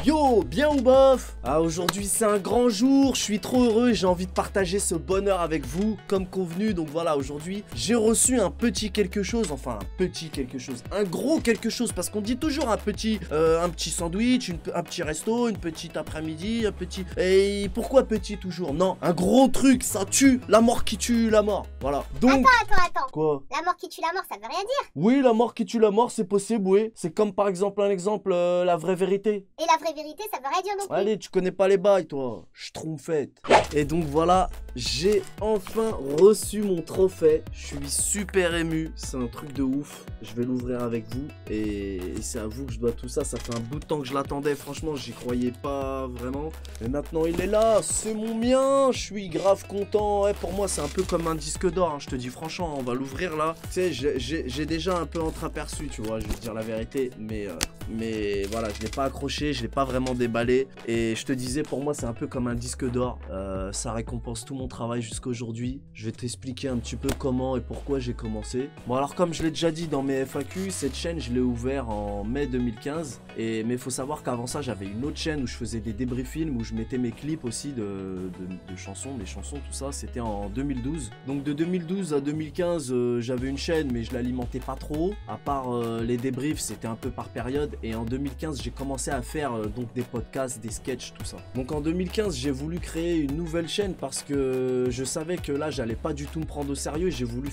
Yo, bien ou bof? Ah, aujourd'hui c'est un grand jour, je suis trop heureux et j'ai envie de partager ce bonheur avec vous comme convenu. Donc voilà, aujourd'hui j'ai reçu un petit quelque chose, enfin un petit quelque chose, un gros quelque chose, parce qu'on dit toujours un petit sandwich, un petit resto, une petite après-midi, un petit... Et pourquoi petit toujours? Non, un gros truc, ça tue, la mort qui tue la mort, voilà. Donc... Attends. Quoi? La mort qui tue la mort, ça veut rien dire. Oui, la mort qui tue la mort, c'est possible, oui. C'est comme par exemple, la vraie vérité. Et la vraie vérité, ça veut rien dire non plus. Allez, tu connais pas les bails, toi. Schtroumpfette. Et donc voilà, j'ai enfin reçu mon trophée. Je suis super ému. C'est un truc de ouf. Je vais l'ouvrir avec vous. Et c'est à vous que je dois tout ça. Ça fait un bout de temps que je l'attendais. Franchement, j'y croyais pas vraiment. Et maintenant, il est là. C'est mon mien. Je suis grave content. Ouais, pour moi, c'est un peu comme un disque d'or. Hein. Je te dis franchement, on va l'ouvrir là. Tu sais, j'ai déjà un peu entreaperçu, tu vois. Je vais te dire la vérité. Mais voilà, je l'ai pas accroché. Je l'ai pas vraiment déballé. Et je te disais, pour moi, c'est un peu comme un disque d'or. Ça récompense tout mon travail jusqu'à aujourd'hui. Je vais t'expliquer un petit peu comment et pourquoi j'ai commencé. Bon, alors comme je l'ai déjà dit dans mes FAQ, cette chaîne, je l'ai ouverte en mai 2015. Mais il faut savoir qu'avant ça, j'avais une autre chaîne où je faisais des débriefs films, où je mettais mes clips aussi de chansons, mes chansons, tout ça. C'était en 2012. Donc de 2012 à 2015, j'avais une chaîne, mais je l'alimentais pas trop. À part les débriefs, c'était un peu par période. Et en 2015, j'ai commencé à faire donc des podcasts, des sketchs, tout ça. Donc en 2015, j'ai voulu créer une nouvelle chaîne parce que je savais que là, j'allais pas du tout me prendre au sérieux. J'ai voulu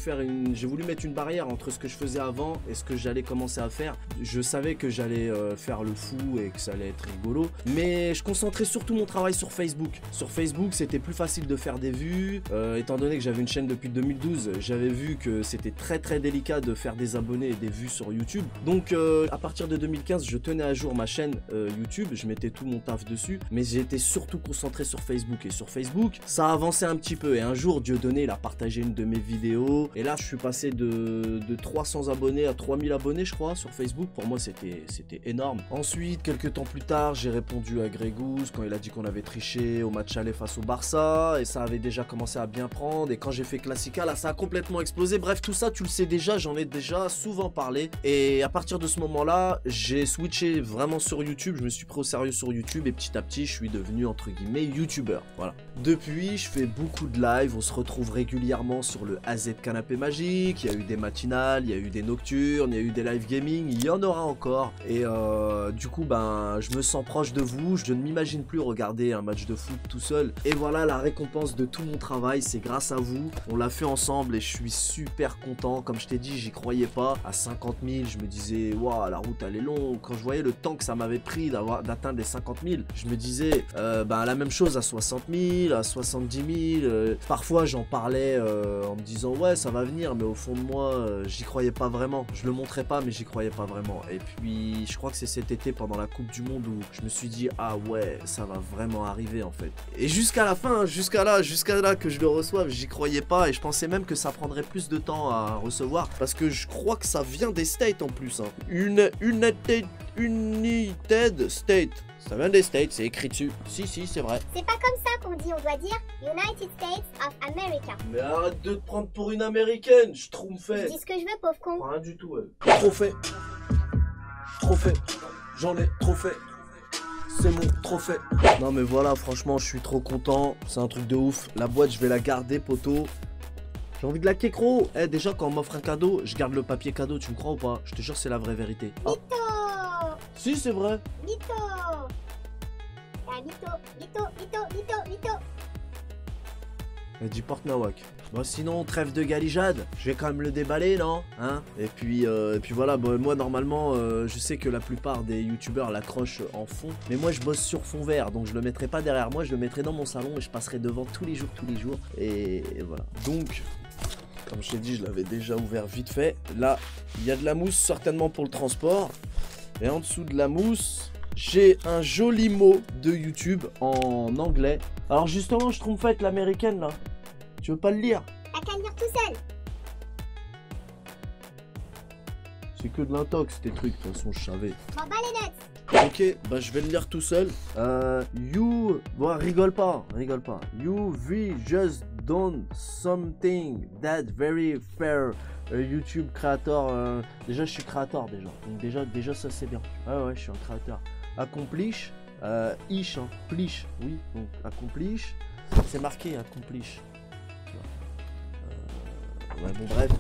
mettre une barrière entre ce que je faisais avant et ce que j'allais commencer à faire. Je savais que j'allais faire le fou et que ça allait être rigolo. Mais je concentrais surtout mon travail sur Facebook. Sur Facebook, c'était plus facile de faire des vues. Étant donné que j'avais une chaîne depuis 2012, j'avais vu que c'était très très délicat de faire des abonnés et des vues sur YouTube. Donc à partir de 2015, je tenais à jour ma chaîne YouTube. Je mettais tout mon taf dessus. Mais j'étais surtout concentré sur Facebook. Et sur Facebook, ça avançait un petit peu. Et un jour, Dieudonné, il a partagé une de mes vidéos. Et là, je suis passé de 300 abonnés à 3000 abonnés, je crois, sur Facebook. Pour moi, c'était énorme. Ensuite, quelques temps plus tard, j'ai répondu à Grégousse quand il a dit qu'on avait triché au match aller face au Barça. Et ça avait déjà commencé à bien prendre. Et quand j'ai fait Classica, là, ça a complètement explosé. Bref, tout ça, tu le sais déjà. J'en ai déjà souvent parlé. Et à partir de ce moment-là, j'ai switché vraiment sur YouTube. Je me suis pris au sérieux sur YouTube. Et petit à petit, je suis devenu, entre guillemets, YouTubeur. Voilà. Depuis, je fais beaucoup de live. On se retrouve régulièrement sur le AZ Canapé Magique. Il y a eu des matinales, il y a eu des nocturnes, il y a eu des live gaming. Il y en aura encore. Et du coup, ben, je me sens proche de vous. Je ne m'imagine plus regarder un match de foot tout seul. Et voilà, la récompense de tout mon travail, c'est grâce à vous. On l'a fait ensemble et je suis super content. Comme je t'ai dit, j'y croyais pas. À 50 000, je me disais, waouh, la route elle est longue. Quand je voyais le temps que ça m'avait pris d'atteindre les 50 000, je me disais, ben, la même chose à 60 000, à 70 000. Parfois, j'en parlais en me disant, ouais, ça va venir. Mais au fond de moi, j'y croyais pas vraiment. Je le montrais pas, mais j'y croyais pas vraiment. Et puis, je crois que c'est cet été pendant la Coupe du Monde où je me suis dit, ah ouais, ça va vraiment arriver en fait. Et jusqu'à la fin, jusqu'à là que je le reçoive, j'y croyais pas. Et je pensais même que ça prendrait plus de temps à recevoir. Parce que je crois que ça vient des States en plus. Hein. United States. Ça vient des States, c'est écrit dessus. Si, c'est vrai. C'est pas comme ça qu'on dit, on doit dire United States of America. Mais arrête de te prendre pour une américaine, je trouve fait. Je dis ce que je veux, pauvre con. Rien du tout, elle. Trophée. J'en ai trop fait. C'est mon trophée. Non mais voilà, franchement, je suis trop content. C'est un truc de ouf. La boîte, je vais la garder, poteau. J'ai envie de la kékro. Déjà, quand on m'offre un cadeau, je garde le papier cadeau, tu me crois ou pas? Je te jure, c'est la vraie vérité. Mytho. Si, c'est vrai. Mytho. Mytho. Elle dit porte Nawak. Bon, sinon, trêve de galijade. Je vais quand même le déballer, non? Hein? Et puis voilà, bon, moi, normalement, je sais que la plupart des youtubeurs l'accrochent en fond. Mais moi, je bosse sur fond vert. Donc, je le mettrai pas derrière moi. Je le mettrai dans mon salon et je passerai devant tous les jours. Et voilà. Donc, comme je t'ai dit, je l'avais déjà ouvert vite fait. Là, il y a de la mousse, certainement pour le transport. Et en dessous de la mousse, j'ai un joli mot de YouTube en anglais. Alors justement, je trompe fait l'américaine là. Tu veux pas le lire? T'as qu'à le lire tout seul. C'est que de l'intox tes trucs, de toute façon je savais. Bon bah les nuts. Ok, bah je vais le lire tout seul. You... Bon, rigole pas. You we just done something that very fair. YouTube créateur. Déjà, je suis créateur déjà. Donc déjà ça c'est bien. Ouais, je suis un créateur. Accomplish. Ish, hein. Plish. Oui, donc accomplish. C'est marqué accomplish. Ouais, bon, bref.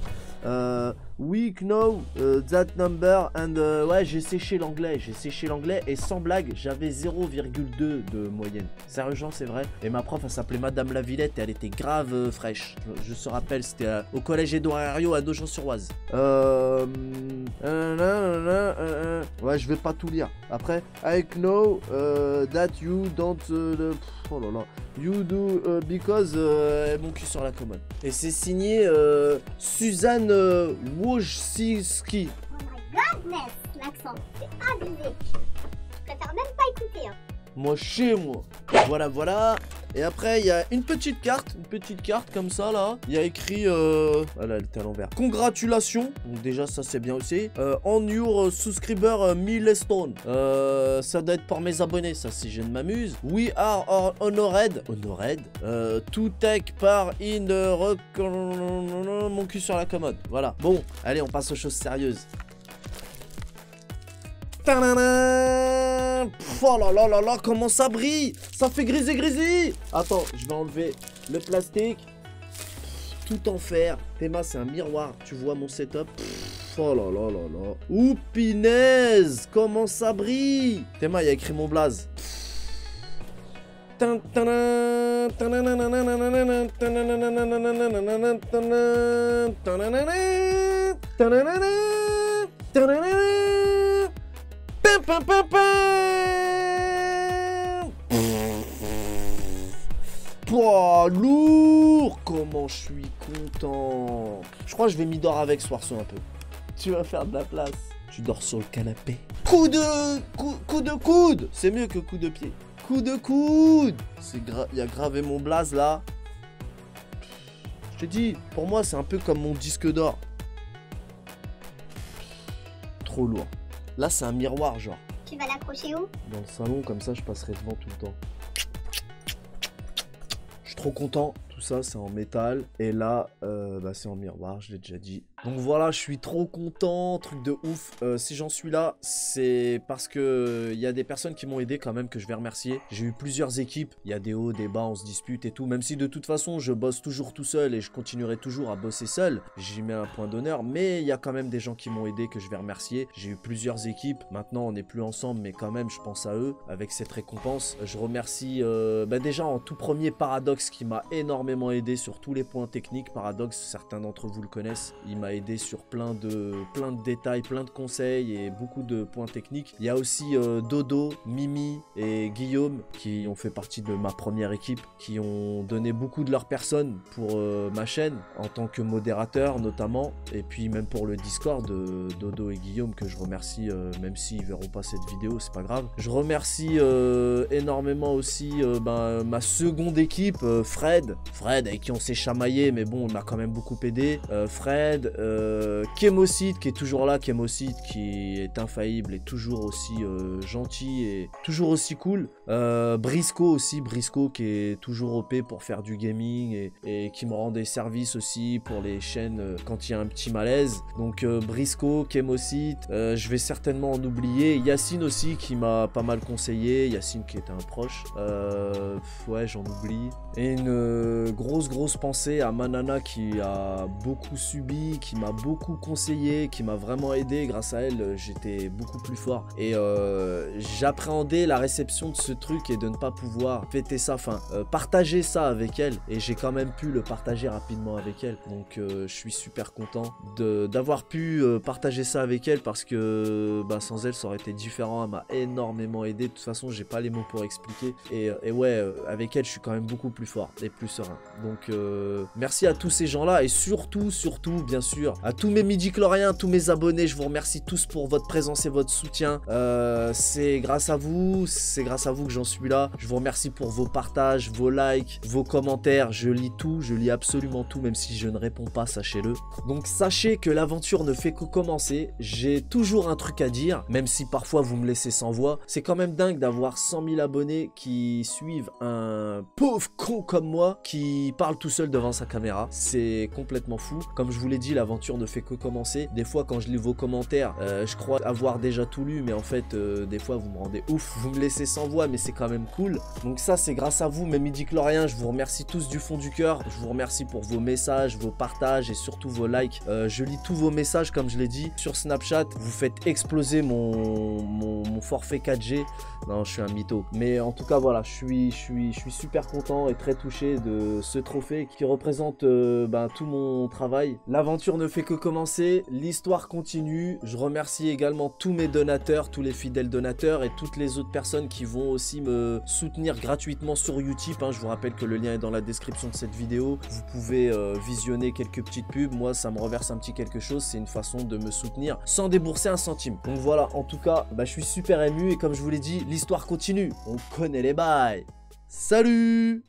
We know that number and ouais, j'ai séché l'anglais et sans blague, j'avais 0,2 de moyenne. Sérieusement, c'est vrai. Et ma prof, elle s'appelait Madame Lavillette et elle était grave fraîche. Je se rappelle, c'était au collège Édouard Herriot à Nogent-sur-Oise. Ouais, je vais pas tout lire. Après, I know that you don't oh là là. You do because mon cul sur la commode. Et c'est signé Suzanne Wojcicki. Oh my goodness, l'accent, c'est abusé. Je préfère même pas écouter. Hein. Moi chez moi. Voilà. Et après il y a une petite carte comme ça là. Il y a écrit voilà, elle était à l'envers. Congratulations. Donc déjà ça c'est bien aussi. On your subscriber milestone. Ça doit être pour mes abonnés, ça si je ne m'amuse. We are honored. To take part in mon cul sur la commode. Voilà. Bon, allez, on passe aux choses sérieuses. Oh là là là là, comment ça brille! Ça fait grisé! Attends, je vais enlever le plastique. Tout en fer. Théma, c'est un miroir. Tu vois mon setup? Oh là là là là. Ouh, pinaise! Comment ça brille! Théma, il y a écrit mon blaze. Oh, lourd! Comment je suis content! Je crois que je vais m'y dors avec ce soir un peu. Tu vas faire de la place. Tu dors sur le canapé. Coup de coude! C'est mieux que coup de pied. Coup de coude! Il y a gravé mon blaze là. Je te dis, pour moi c'est un peu comme mon disque d'or. Trop lourd. Là c'est un miroir genre. Tu vas l'accrocher où? Dans le salon, comme ça je passerai devant tout le temps. Je suis trop content. Tout ça c'est en métal. Et là bah, c'est en miroir, je l'ai déjà dit. Donc voilà, je suis trop content, truc de ouf. Si j'en suis là, c'est parce que il y a des personnes qui m'ont aidé quand même que je vais remercier. J'ai eu plusieurs équipes, il y a des hauts, des bas, on se dispute et tout. Même si de toute façon, je bosse toujours tout seul et je continuerai toujours à bosser seul. J'y mets un point d'honneur, mais il y a quand même des gens qui m'ont aidé que je vais remercier. J'ai eu plusieurs équipes. Maintenant, on n'est plus ensemble, mais quand même, je pense à eux avec cette récompense. Je remercie bah déjà en tout premier Paradox qui m'a énormément aidé sur tous les points techniques. Paradox, certains d'entre vous le connaissent. Il m'a aidé sur plein de détails, plein de conseils et beaucoup de points techniques. Il y a aussi Dodo, Mimi et Guillaume qui ont fait partie de ma première équipe, qui ont donné beaucoup de leur personne pour ma chaîne en tant que modérateur notamment, et puis même pour le Discord de Dodo et Guillaume que je remercie, même s'ils verront pas cette vidéo, c'est pas grave. Je remercie énormément aussi ma seconde équipe, Fred avec qui on s'est chamaillé, mais bon, on m'a quand même beaucoup aidé. Fred, Kémocide qui est toujours là, Kémocide qui est infaillible et toujours aussi gentil et toujours aussi cool. Brisco qui est toujours OP pour faire du gaming et qui me rend des services aussi pour les chaînes quand il y a un petit malaise. Donc Brisco, Kémocide, je vais certainement en oublier. Yacine aussi qui m'a pas mal conseillé, Yacine qui était un proche. Ouais, j'en oublie. Et une grosse pensée à Manana qui a beaucoup subi, qui m'a beaucoup conseillé, qui m'a vraiment aidé. Grâce à elle, j'étais beaucoup plus fort. Et j'appréhendais la réception de ce truc et de ne pas pouvoir fêter ça, enfin partager ça avec elle. Et j'ai quand même pu le partager rapidement avec elle. Donc je suis super content d'avoir pu partager ça avec elle parce que sans elle, ça aurait été différent. Elle m'a énormément aidé. De toute façon, j'ai pas les mots pour expliquer. Et ouais, avec elle, je suis quand même beaucoup plus fort et plus serein. fin. Donc merci à tous ces gens-là et surtout, bien sûr, à tous mes midi-chloriens, tous mes abonnés, je vous remercie tous pour votre présence et votre soutien. C'est grâce à vous que j'en suis là. Je vous remercie pour vos partages, vos likes, vos commentaires. Je lis tout, je lis absolument tout, même si je ne réponds pas, sachez-le. Donc sachez que l'aventure ne fait que commencer. J'ai toujours un truc à dire, même si parfois vous me laissez sans voix. C'est quand même dingue d'avoir 100 000 abonnés qui suivent un pauvre con comme moi qui parle tout seul devant sa caméra. C'est complètement fou. Comme je vous l'ai dit, l'aventure ne fait que commencer. Des fois, quand je lis vos commentaires, je crois avoir déjà tout lu, mais en fait, des fois, vous me rendez ouf. Vous me laissez sans voix, mais c'est quand même cool. Donc ça, c'est grâce à vous, mes midi-chloriens. Je vous remercie tous du fond du cœur. Je vous remercie pour vos messages, vos partages et surtout vos likes. Je lis tous vos messages, comme je l'ai dit. Sur Snapchat, vous faites exploser mon forfait 4G. Non, je suis un mytho. Mais en tout cas, voilà, je suis super content et très touché de ce trophée qui représente tout mon travail. L'aventure ne fait que commencer, l'histoire continue. Je remercie également tous mes donateurs, tous les fidèles donateurs et toutes les autres personnes qui vont aussi me soutenir gratuitement sur Utip. Je vous rappelle que le lien est dans la description de cette vidéo. Vous pouvez visionner quelques petites pubs. Moi, ça me reverse un petit quelque chose. C'est une façon de me soutenir sans débourser un centime. Donc voilà, en tout cas, je suis super ému et comme je vous l'ai dit, l'histoire continue. On connaît les bails. Salut!